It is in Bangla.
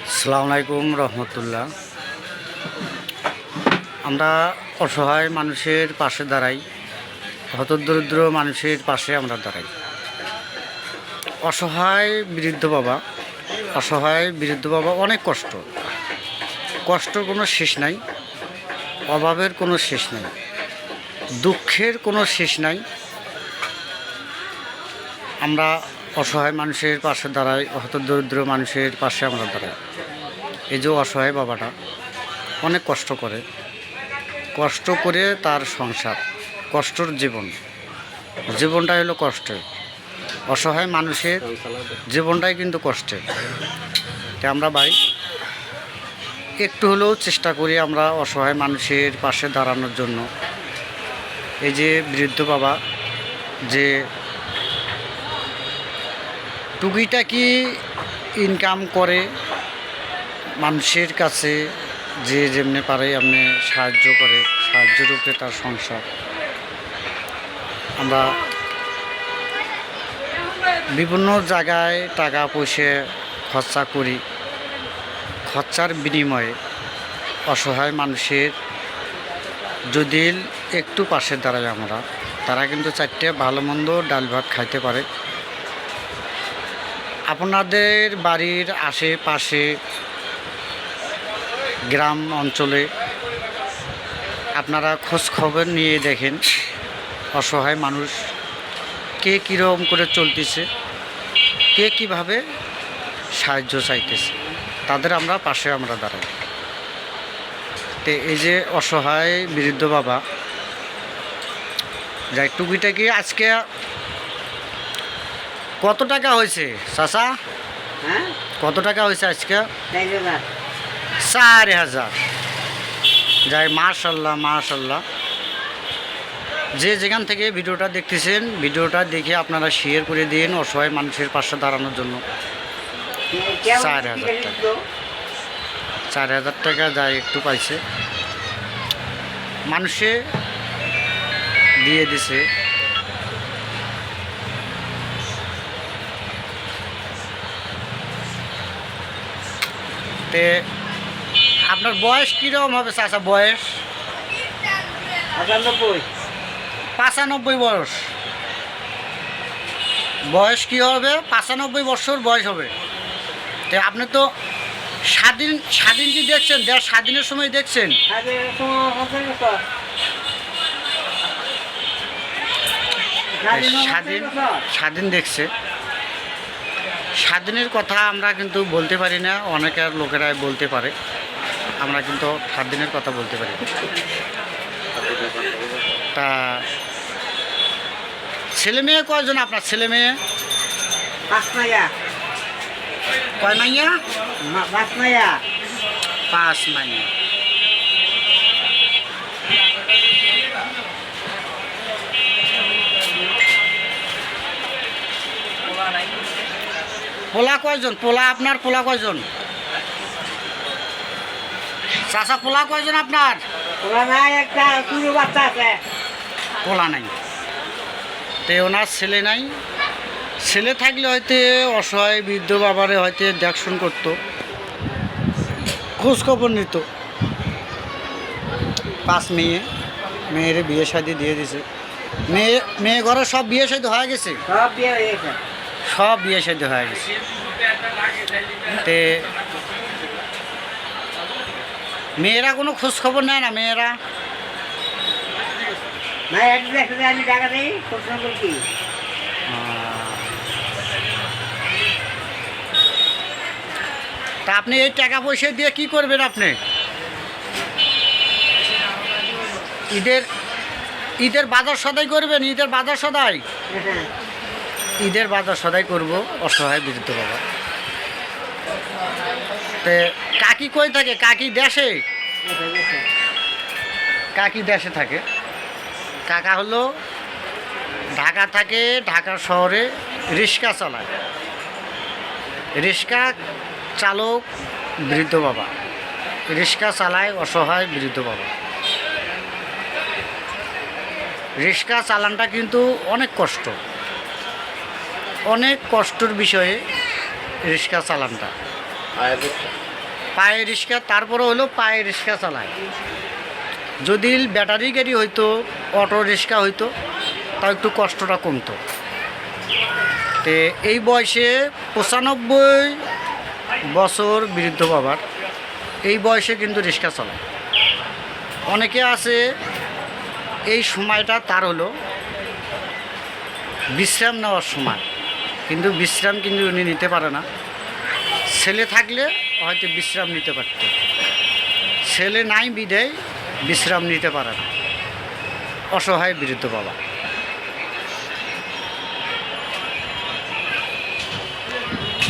আসসালামু আলাইকুম রহমতুল্লাহ। আমরা অসহায় মানুষের পাশে দাঁড়াই, হতদরিদ্র মানুষের পাশে আমরা দাঁড়াই। অসহায় বৃদ্ধ বাবা অনেক কষ্টর কোনো শেষ নাই, অভাবের কোনো শেষ নাই, দুঃখের কোনো শেষ নাই। আমরা অসহায় মানুষের পাশে দাঁড়াই, হতদরিদ্র মানুষের পাশে আমরা দাঁড়াই। এই যে অসহায় বাবাটা অনেক কষ্ট করে তার সংসার, কষ্টর জীবনটাই হলো কষ্টের। অসহায় মানুষের জীবনটাই কিন্তু কষ্টের। তাই আমরা ভাই একটু হলেও চেষ্টা করি আমরা অসহায় মানুষের পাশে দাঁড়ানোর জন্য। এই যে বৃদ্ধ বাবা যে টুকিটাকি ইনকাম করে মানুষের কাছে, যে যেমনি পারে এমনি সাহায্যের উপরে তার সংসার। আমরা বিভিন্ন জায়গায় টাকা পয়সা খরচা করি, খরচার বিনিময়ে অসহায় মানুষের যদি একটু পাশে দাঁড়াই আমরা, তারা কিন্তু চারটে ভালো মন্দ ডাল ভাত খাইতে পারে। আপনাদের বাড়ির আশেপাশে গ্রাম অঞ্চলে আপনারা খোঁজ খবর নিয়ে দেখেন অসহায় মানুষ কে কীরকম করে চলতেছে, কে কীভাবে সাহায্য চাইতেছে, তাদের পাশে আমরা দাঁড়াই। তো এই যে অসহায় বৃদ্ধ বাবা যাই টুকিটাকি আজকে কত টাকা হয়েছে চাচা? কত টাকা হয়েছে আজকে? 4000। যাই মাশাল্লাহ। যে যেখান থেকে ভিডিওটা দেখতেছেন, ভিডিওটা দেখে আপনারা শেয়ার করে দিন অসহায় মানুষের পাশে দাঁড়ানোর জন্য। 4000 টাকা যাই একটু পাইছে, মানুষে দিয়ে দিছে। তে আপনার বয়স কীরকম হবে চাচা? বয়স 95 বয়স কী হবে? 95 বছর বয়স হবে। তো আপনি তো স্বাধীন কি দেখছেন? স্বাধীনের সময় দেখছেন? স্বাধীন দেখছে। স্বাধীনের কথা আমরা কিন্তু বলতে পারি না, অনেকের লোকেরাই বলতে পারে, আমরা কিন্তু স্বাধীনের কথা বলতে পারি। তা ছেলে মেয়ে কয়জন আপনার? ছেলে মেয়ে 5 মাইয়া। কয় মাইয়া? 5 মাইয়া। 5 মাইয়া। পোলা কয়জন? আপনার পোলা কয়জন চাচা? পোলা কয়জন আপনার? পোলা নাই, একটা কুরু বাচ্চা আছে। পোলা নাই, তো ওনার ছেলে নাই। ছেলে থাকলে হয়তো অসহায় বৃদ্ধ বাবারে হয়তো দেখশন করতো, খোঁজ খবর নিত। 5 মেয়ের বিয়ে শাদী দিয়ে দিছে। মেয়ে ঘরে সব বিয়ে শাদী হয়ে গেছে। সব বিয়ে শাদী হয়ে গেছে। তে মেয়েরা কোনো খোঁজ খবর নেয় না? মেয়েরা তা আপনি এই টাকা পয়সা দিয়ে কি করবেন? আপনি ঈদের বাজার সদাই করবেন? ঈদের বাজার সদাই করব অসহায় বৃদ্ধ বাবা। তে কাকি কই থাকে? কাকি দেশে থাকে। কাকা হলো ঢাকা থাকে, ঢাকা শহরে রিক্সা চালায়। রিক্সা চালক বৃদ্ধ বাবা, রিক্সা চালায় অসহায় বৃদ্ধ বাবা। রিক্সা চালানটা কিন্তু অনেক কষ্ট, অনেক কষ্টের বিষয়ে রিক্সা চালানটা। পায়ে রিক্সা, তারপরে হলো পায়ে রিক্সা চালায়। যদি ব্যাটারি গাড়ি হইতো, অটো রিক্সা হইতো, তাও একটু কষ্টটা কমতো। তে এই বয়সে 95 বছর বৃদ্ধ বাবার এই বয়সে কিন্তু রিক্সা চালায়। অনেকে আছে এই সময়টা তার হলো বিশ্রাম নেওয়ার সময়, কিন্তু বিশ্রাম কিন্তু উনি নিতে পারে না। ছেলে থাকলে হয়তো বিশ্রাম নিতে পারত, ছেলে নাই বিদায় বিশ্রাম নিতে পারে না। অসহায় বৃদ্ধ বাবা।